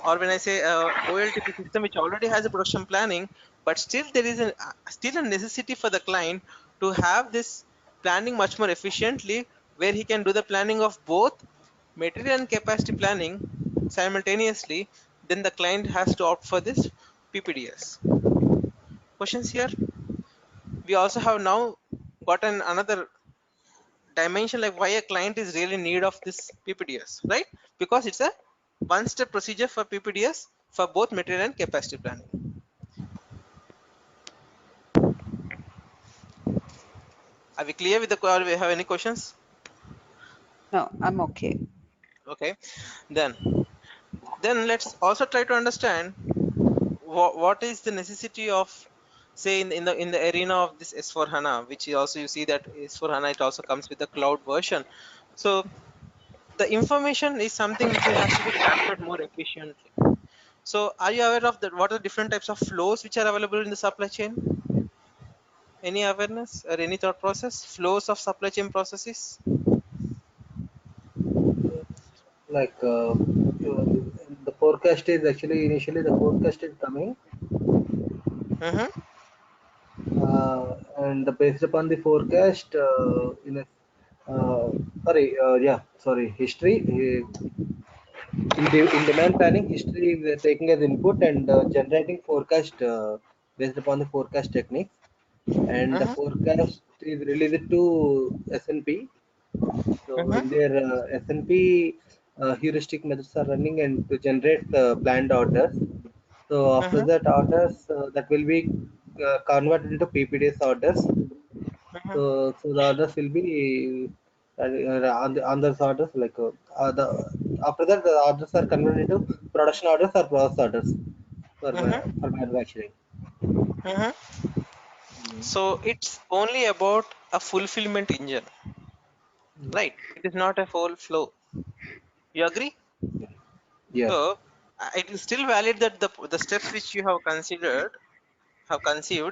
Speaker 2: or when I say OLTP system which already has a production planning, but still there is still a necessity for the client to have this planning much more efficiently, where he can do the planning of both material and capacity planning simultaneously. Then the client has to opt for this PPDS. Questions here? We also have now gotten another dimension, like why a client is really in need of this PPDS, right? Because it's a one-step procedure for PPDS for both material and capacity planning. Are we clear with the or we have any questions?
Speaker 3: No, I'm okay.
Speaker 2: Okay, then let's also try to understand what is the necessity of, say, in the arena of this S4 HANA, which you also you see that S4 HANA it also comes with the cloud version. So the information is something which has to be captured more efficiently. So are you aware of that? What are the different types of flows which are available in the supply chain? Any awareness or any thought process? Flows of supply chain processes?
Speaker 4: Like the forecast is actually initially the forecast is coming,
Speaker 2: Mm-hmm.
Speaker 4: and based upon the forecast, in a sorry, history. In demand planning, history we are taking as input and generating forecast based upon the forecast techniques. And the
Speaker 2: Mm-hmm.
Speaker 4: is released to SNP. So in
Speaker 2: Mm-hmm.
Speaker 4: their SNP heuristic methods are running and to generate planned orders. So after
Speaker 2: Mm-hmm.
Speaker 4: that orders that will be converted into PPDS orders.
Speaker 2: Mm-hmm.
Speaker 4: So the orders will be on those orders like the after that the orders are converted into production orders or process orders for
Speaker 2: Mm-hmm.
Speaker 4: manufacturing.
Speaker 2: Mm-hmm.
Speaker 4: Mm.
Speaker 2: So it's only about a fulfillment engine,
Speaker 4: Mm.
Speaker 2: right? It is not a full flow. You agree?
Speaker 4: Yeah. Yes.
Speaker 2: So it is still valid that the steps which you have conceived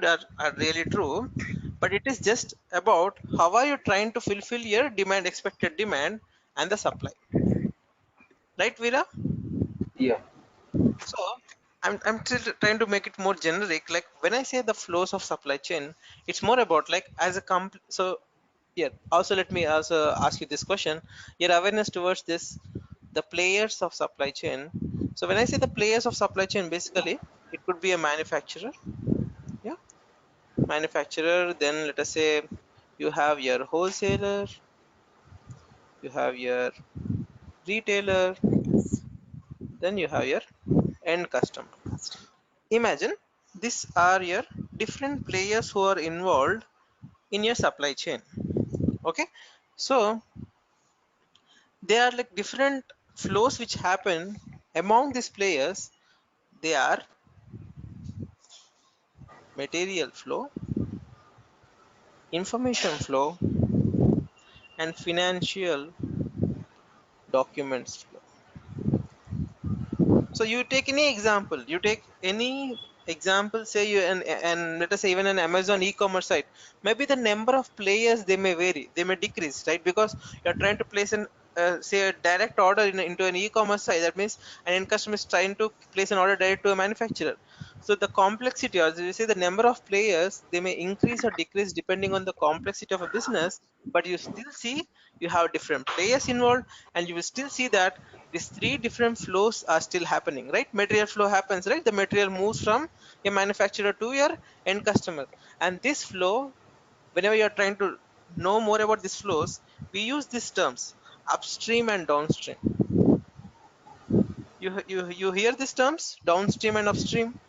Speaker 2: are really true, but it is just about how are you trying to fulfill your demand, expected demand, and the supply, right, Veera?
Speaker 4: Yeah.
Speaker 2: So I'm still trying to make it more generic. Like when I say the flows of supply chain, it's more about like as a so here also let me also ask you this question, your awareness towards this, the players of supply chain. So when I say the players of supply chain, basically it could be a manufacturer. Yeah, manufacturer. Then let us say you have your wholesaler, you have your retailer, then you have your end customer. Imagine these are your different players who are involved in your supply chain. Okay, so they are like different flows which happen among these players. They are material flow, information flow, and financial documents flow. So you take any example, you take any example, say you and let us say even an Amazon e-commerce site, maybe the number of players they may vary, they may decrease, right? Because you're trying to place an say a direct order into an e-commerce site. That means an end customer is trying to place an order direct to a manufacturer. So the complexity, or as you say, the number of players, they may increase or decrease depending on the complexity of a business, but you still see you have different players involved, and you will still see that these three different flows are still happening, right? Material flow happens, right? The material moves from a manufacturer to your end customer, and this flow, whenever you're trying to know more about these flows, we use these terms upstream and downstream. You hear these terms downstream and upstream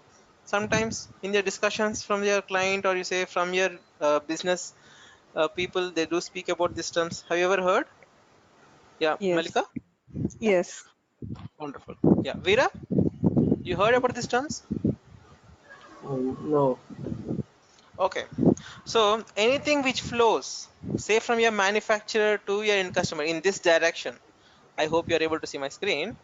Speaker 2: sometimes in your discussions from your client, or you say from your business people, they do speak about these terms. Have you ever heard? Yeah,
Speaker 3: Yes.
Speaker 2: Malika. Yeah,
Speaker 3: Yes.
Speaker 2: wonderful. Yeah, Veera, you heard about these terms?
Speaker 4: No.
Speaker 2: Okay, so anything which flows, say from your manufacturer to your end customer in this direction, I hope you are able to see my screen.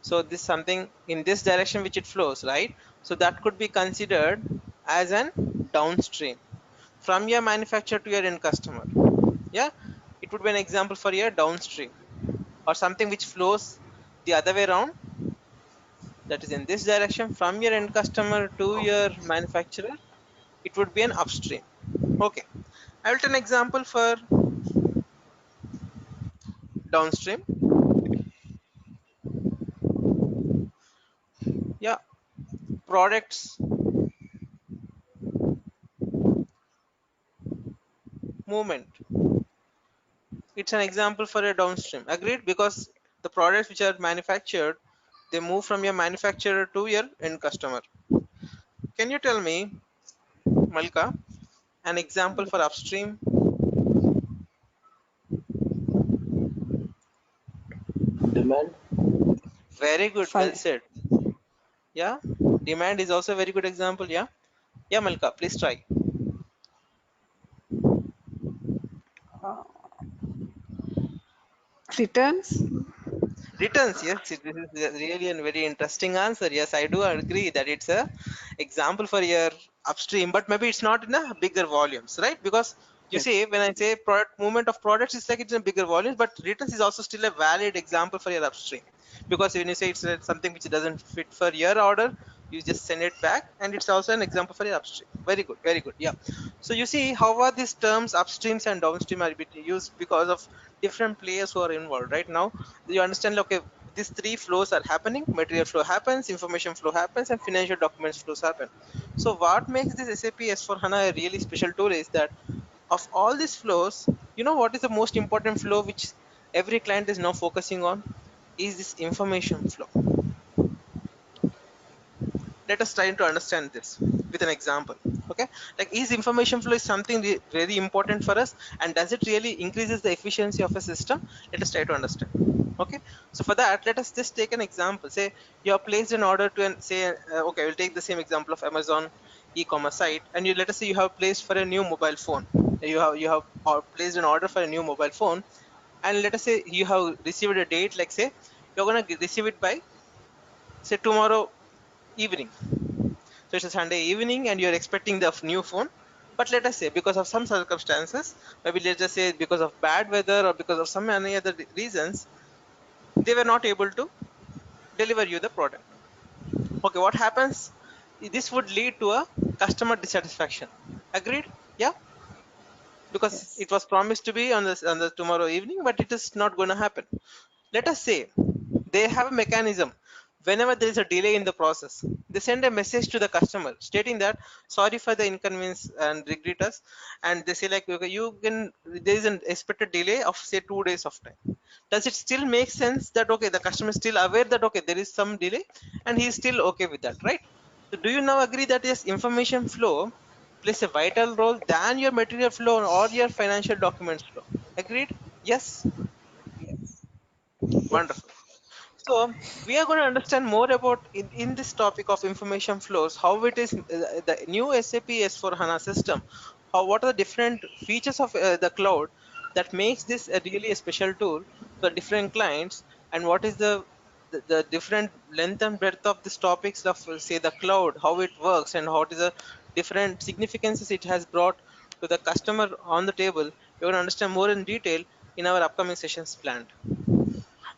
Speaker 2: So this something in this direction which it flows, right? So that could be considered as an downstream from your manufacturer to your end customer. Yeah, it would be an example for your downstream. Or something which flows the other way around, that is in this direction from your end customer to your manufacturer, it would be an upstream. Okay, I will take an example for downstream. Yeah, products movement, it's an example for a downstream. Agreed? Because the products which are manufactured, they move from your manufacturer to your end customer. Can you tell me, Malka, an example for upstream?
Speaker 4: Demand.
Speaker 2: Very good, well
Speaker 3: Fine.
Speaker 2: said. Yeah, demand is also a very good example. Yeah, yeah, Malka, please try.
Speaker 3: Uh, Returns.
Speaker 2: Returns, yes, this is really a very interesting answer. Yes, I do agree that it's a example for your upstream, but maybe it's not in a bigger volumes, right? Because you
Speaker 3: Yes.
Speaker 2: see, when I say product movement of products, it's like it's in bigger volumes, but returns is also still a valid example for your upstream. Because when you say it's something which doesn't fit for your order, you just send it back, and it's also an example for your upstream. Very good, very good. Yeah. So you see how are these terms upstreams and downstream are being used because of different players who are involved right now. You understand, okay, these three flows are happening: material flow happens, information flow happens, and financial documents flows happen. So what makes this SAP S4 HANA a really special tool is that of all these flows, you know what is the most important flow which every client is now focusing on? Is this information flow. Let us try to understand this with an example. Okay, like is information flow is something very important for us, and does it really increases the efficiency of a system? Let us try to understand. Okay, so for that, let us just take an example. Say you have placed an order to an, say okay, we'll take the same example of Amazon e-commerce site, and you, let us say you have placed for a new mobile phone. You have placed an order for a new mobile phone, and let us say you have received a date, like say you're going to receive it by say tomorrow evening. So it's a Sunday evening and you're expecting the new phone. But let us say because of some circumstances, maybe let's just say because of bad weather or because of some any other reasons, they were not able to deliver you the product. Okay, what happens? This would lead to a customer dissatisfaction. Agreed? Yeah, because
Speaker 3: Yes.
Speaker 2: it was promised to be on the tomorrow evening, but it is not going to happen. Let us say they have a mechanism. Whenever there is a delay in the process, they send a message to the customer stating that sorry for the inconvenience and regret us, and they say like okay, you can, there is an expected delay of say 2 days of time. Does it still make sense that okay, the customer is still aware that okay, there is some delay and he is still okay with that, right? So do you now agree that yes, information flow plays a vital role than your material flow or your financial documents flow? Agreed? Yes.
Speaker 3: Yes. Yes.
Speaker 2: Wonderful. So we are going to understand more about in this topic of information flows, how it is the new SAP S4 HANA system, how what are the different features of the cloud that makes this a really a special tool for different clients, and what is the different length and breadth of these topics of say the cloud, how it works, and what is the different significances it has brought to the customer on the table. We're going to understand more in detail in our upcoming sessions planned.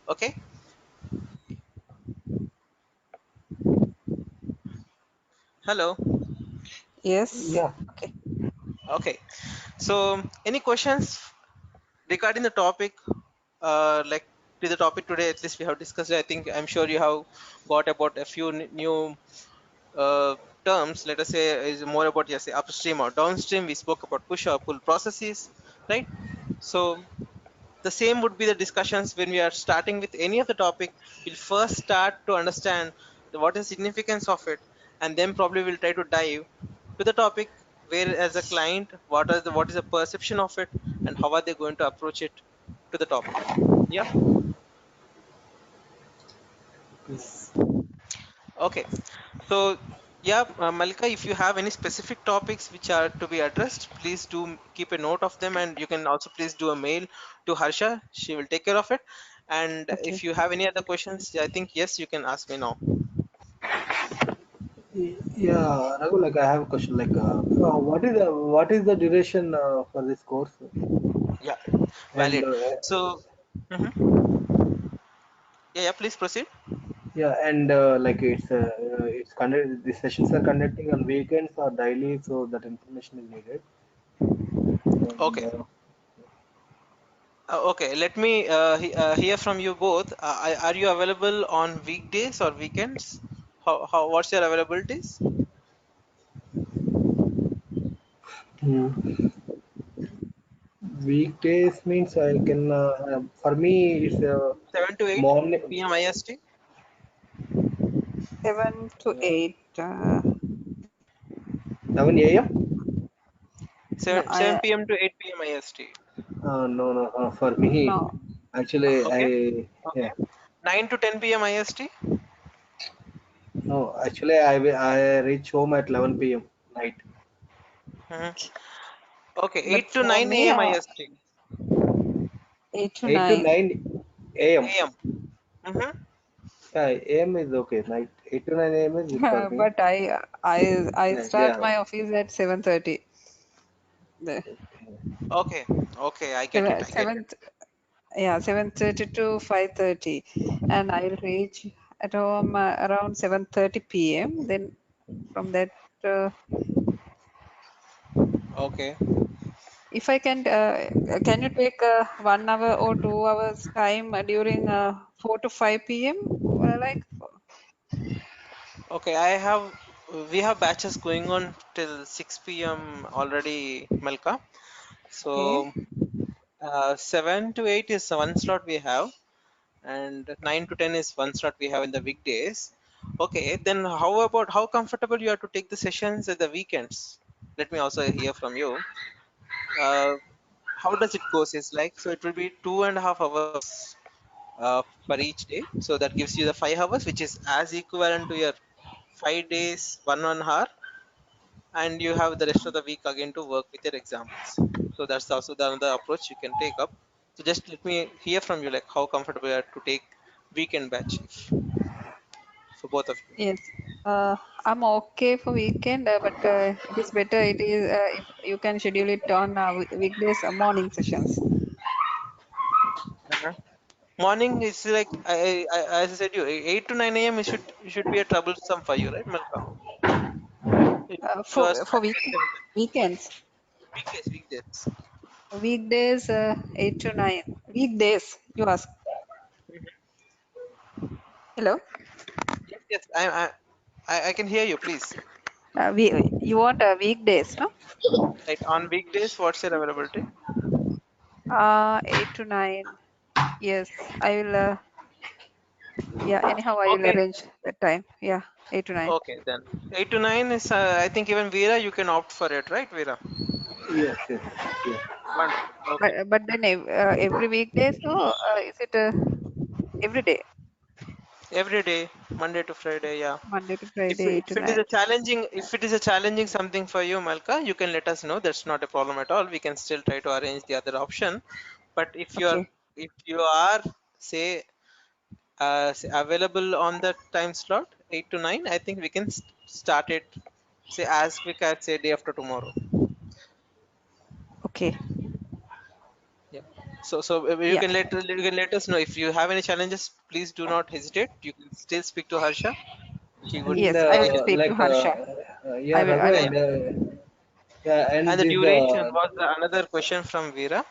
Speaker 2: Okay. Hello.
Speaker 3: Yes.
Speaker 4: Yeah,
Speaker 3: Okay.
Speaker 2: Okay, so any questions regarding the topic? Like to the topic today, at least we have discussed. I think I'm sure you have got about a few new uh, terms. Let us say is more about yes, say upstream or downstream. We spoke about push or pull processes, right? So the same would be the discussions when we are starting with any of the topic. We'll first start to understand what is the significance of it, and then probably we'll try to dive to the topic where as a client what is the perception of it and how are they going to approach it to the topic. Yeah.
Speaker 3: Yes.
Speaker 2: Okay. So yeah, Malika, if you have any specific topics which are to be addressed, please do keep a note of them, and you can also please do a mail to Harsha. She will take care of it. And
Speaker 3: Okay.
Speaker 2: if you have any other questions, I think yes, you can ask me now.
Speaker 4: yeah, Raghu, like I have a question. Like, what is the duration for this course?
Speaker 2: Yeah,
Speaker 4: And
Speaker 2: valid. So, mhm. Yeah, yeah, please proceed.
Speaker 4: yeah, and like it's conduct the sessions are conducting on weekends or daily, so that information is needed. And
Speaker 2: Okay. Okay, let me hear from you both. Are you available on weekdays or weekends? What's your availabilities?
Speaker 4: weekdays means I can for me it's
Speaker 2: 7 to 8
Speaker 4: morning
Speaker 2: p.m. IST?
Speaker 3: 7 to 8.
Speaker 4: 7 a.m.
Speaker 3: No,
Speaker 2: 7 p.m. to 8 p.m. IST.
Speaker 4: No, no, for me
Speaker 3: no.
Speaker 4: actually
Speaker 2: Okay,
Speaker 4: I
Speaker 2: okay.
Speaker 4: yeah
Speaker 2: 9 to 10 p.m. IST?
Speaker 4: no actually I reach home at 11 p.m. night.
Speaker 2: Mhm. Okay,
Speaker 3: But
Speaker 2: 8 to
Speaker 3: for
Speaker 2: 9
Speaker 3: me,
Speaker 2: a.m. IST.
Speaker 3: 8 to
Speaker 4: 8 to
Speaker 3: 9.
Speaker 4: 9 a.m.
Speaker 2: AM. Mm-hmm.
Speaker 4: Yeah, a.m. is okay. Night 8 to 9 a.m. is for me.
Speaker 3: But I
Speaker 4: Yeah,
Speaker 3: start
Speaker 4: yeah.
Speaker 3: my office at 7:30. The
Speaker 4: Okay.
Speaker 2: Okay, okay, I get it,
Speaker 3: seven
Speaker 2: I get it.
Speaker 3: seventh yeah 7:30 to 5:30, and I'll reach at home around 7:30 p.m. Then from that, uh,
Speaker 2: Okay,
Speaker 3: if I can you take 1 hour or 2 hours time during 4 to 5 p.m. Like
Speaker 2: okay, we have batches going on till 6 p.m. already, Malka. So 7 to 8 is one slot we have, and 9 to 10 is one slot we have in the weekdays. Okay, then how about how comfortable you are to take the sessions at the weekends? Let me also hear from you. Uh, how does it goes? Is like, so it will be 2.5 hours per each day. So that gives you the 5 hours, which is as equivalent to your 5 days, 1 hour, and you have the rest of the week again to work with your examples. So that's also the another approach you can take up. So just let me hear from you, like how comfortable you are to take weekend batch for both of you.
Speaker 3: Yes. I'm okay for weekend, but it is better it is if you can schedule it on weekdays morning sessions.
Speaker 2: Uh-huh. Morning is like as I said, you 8 to 9 a.m. It should be a troublesome for you, right, Malka? If you are
Speaker 3: For
Speaker 2: starting at 7:30.
Speaker 3: weekends,
Speaker 2: Weekdays.
Speaker 3: weekdays 8 to 9. Weekdays, you ask. Hello.
Speaker 2: Yes, yes. I can hear you. Please.
Speaker 3: We you want weekdays, no?
Speaker 2: Right. On weekdays, what's your availability?
Speaker 3: 8 to 9. Yes, I will. Yeah. Anyhow, I will
Speaker 2: Okay.
Speaker 3: arrange that time. Yeah, 8 to 9.
Speaker 2: Okay, then 8 to 9 is. I think even Veera, you can opt for it, right, Veera?
Speaker 4: Yes, yes, yes.
Speaker 2: Wonderful. Okay.
Speaker 3: But then every weekday, so is it every day,
Speaker 2: Every day, Monday to Friday. Yeah.
Speaker 3: Monday to
Speaker 2: If
Speaker 3: Friday, eight
Speaker 2: if
Speaker 3: to
Speaker 2: it is
Speaker 3: nine?
Speaker 2: a challenging, if it is a challenging something for you, Malka, you can let us know. That's not a problem at all. We can still try to arrange the other option. But
Speaker 3: Okay.
Speaker 2: if you are say available on the time slot 8 to 9, I think we can start it say as quick as say day after tomorrow.
Speaker 3: Okay.
Speaker 2: Yeah. So you
Speaker 3: Yeah.
Speaker 2: can let us know if you have any challenges. Please do not hesitate. You can still speak to Harsha. She would
Speaker 4: And
Speaker 3: Yes, I will
Speaker 2: let
Speaker 3: speak to Harsha.
Speaker 4: yeah,
Speaker 3: I
Speaker 4: Raghu,
Speaker 3: will.
Speaker 2: you.
Speaker 4: and yeah,
Speaker 2: And
Speaker 4: and
Speaker 2: the
Speaker 4: this
Speaker 2: duration was another question from Veera.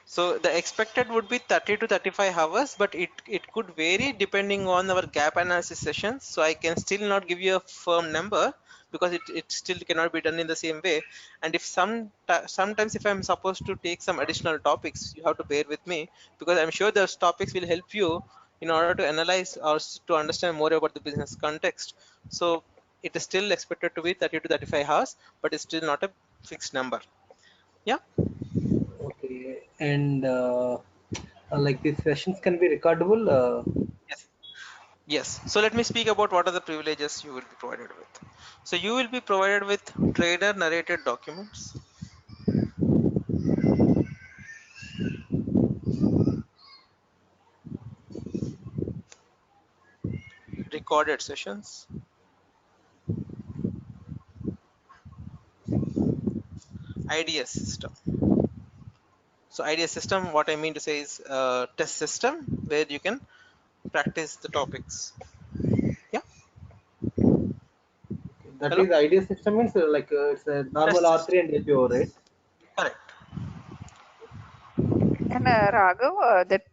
Speaker 2: So the expected would be 30 to 35 hours, but it could vary depending on our gap analysis sessions. So I can still not give you a firm number because it still cannot be done in the same way. And if sometimes if I'm supposed to take some additional topics, you have to bear with me because I'm sure those topics will help you in order to analyze or to understand more about the business context. So it is still expected to be 30 to 35 hours, but it's still not a fixed number. Yeah.
Speaker 4: okay, and like these sessions can be recordable.
Speaker 2: Yes. Yes. So let me speak about what are the privileges you will be provided with. So you will be provided with trainer narrated documents, recorded sessions, IDS system. So IDS system, what I mean to say is test system where you can practice the topics. Yeah.
Speaker 4: That
Speaker 2: Hello.
Speaker 4: is idea system means like it's a normal
Speaker 2: Test
Speaker 4: R3
Speaker 2: system.
Speaker 4: and APO, right?
Speaker 2: Correct.
Speaker 3: And Raghav, that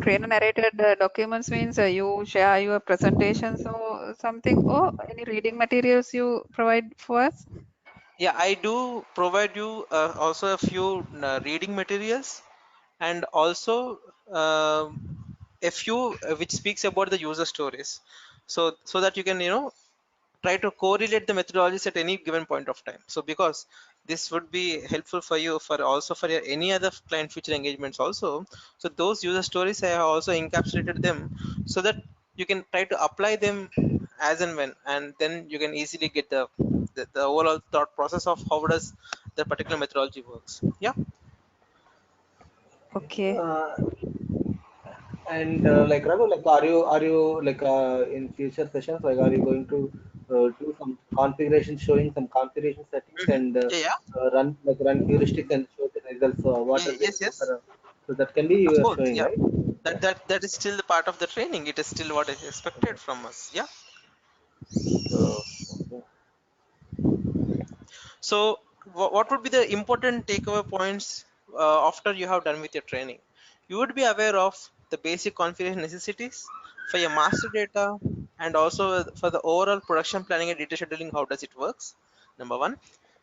Speaker 3: trainer narrated documents means you share your presentations or something, or any reading materials you provide for us.
Speaker 2: Yeah, I do provide you also a few reading materials and also a few which speaks about the user stories, so that you can try to correlate the methodologies at any given point of time. So because this would be helpful for you for also for your any other client future engagements also. So those user stories I have also encapsulated them so that you can try to apply them as and when, and then you can easily get the overall thought process of how does the particular methodology works. Yeah.
Speaker 3: Okay.
Speaker 4: Uh, and like Raghu, like are you like in future sessions, like are you going to do some configuration, showing some configuration settings and
Speaker 2: Yeah, yeah.
Speaker 4: run heuristics and show the results? So what
Speaker 2: Yeah,
Speaker 4: does it
Speaker 2: yes,
Speaker 4: do
Speaker 2: yes.
Speaker 4: so that can be
Speaker 2: Of
Speaker 4: you are
Speaker 2: course,
Speaker 4: showing,
Speaker 2: yeah.
Speaker 4: right?
Speaker 2: That is still the part of the training. It is still what is expected from us. Yeah.
Speaker 4: Okay.
Speaker 2: So, what would be the important takeaway points after you have done with your training? You would be aware of the basic configuration necessities for your master data and also for the overall production planning and data scheduling. How does it works? Number one.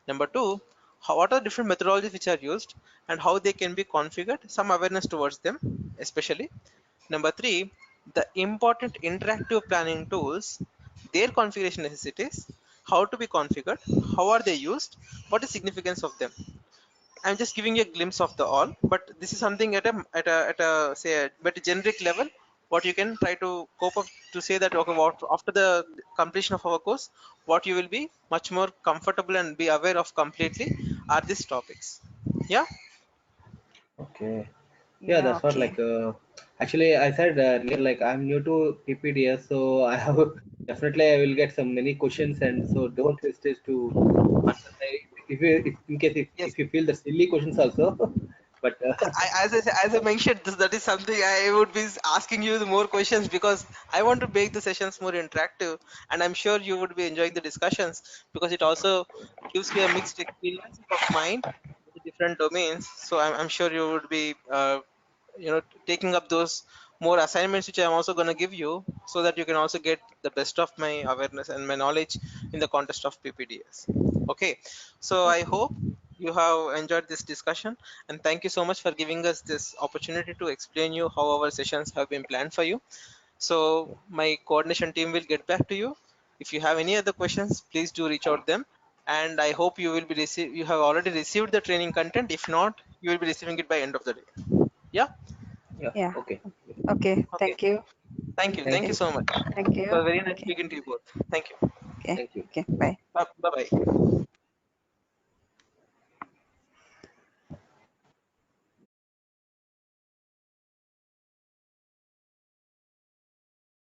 Speaker 2: Number two. what are different methodologies which are used and how they can be configured, some awareness towards them especially. Number three, the important interactive planning tools, their configuration necessities, how to be configured, how are they used, what is significance of them. I'm just giving you a glimpse of the all, but this is something at a say at a generic level. What you can try to cope up to say that okay, what after the completion of our course, what you will be much more comfortable and be aware of completely are these topics. Yeah.
Speaker 4: Okay. Yeah,
Speaker 3: Yeah,
Speaker 4: that's what
Speaker 3: okay.
Speaker 4: like actually I said earlier like I'm new to PPDS, so I have definitely I will get some many questions, and so don't hesitate to answer. If you if, in case
Speaker 2: Yes.
Speaker 4: if you feel the silly questions also, but
Speaker 2: As I mentioned, that is something I would be asking you the more questions because I want to make the sessions more interactive, and I'm sure you would be enjoying the discussions because it also gives you a mixed experience of mind with the different domains. So I'm sure you would be, taking up those more assignments which I'm also going to give you so that you can also get the best of my awareness and my knowledge in the context of PPDS. Okay, so I
Speaker 4: okay,
Speaker 2: hope you have enjoyed this discussion, and thank you so much for giving us this opportunity to explain you how our sessions have been planned for you. So my coordination team will get back to you. If you have any other questions, please do reach out them. And I hope you will be you have already received the training content. If not, you will be receiving it by end of the day. Yeah.
Speaker 4: yeah,
Speaker 3: Yeah.
Speaker 4: okay,
Speaker 3: Okay.
Speaker 2: Okay.
Speaker 3: Thank you.
Speaker 2: Thank you.
Speaker 4: thank
Speaker 2: Thank you
Speaker 4: you,
Speaker 2: so much.
Speaker 3: Thank
Speaker 2: It
Speaker 3: you.
Speaker 2: was very nice
Speaker 3: Okay.
Speaker 2: speaking to you both. Thank you.
Speaker 3: Okay.
Speaker 4: thank you.
Speaker 3: Okay. Bye.
Speaker 2: Bye bye.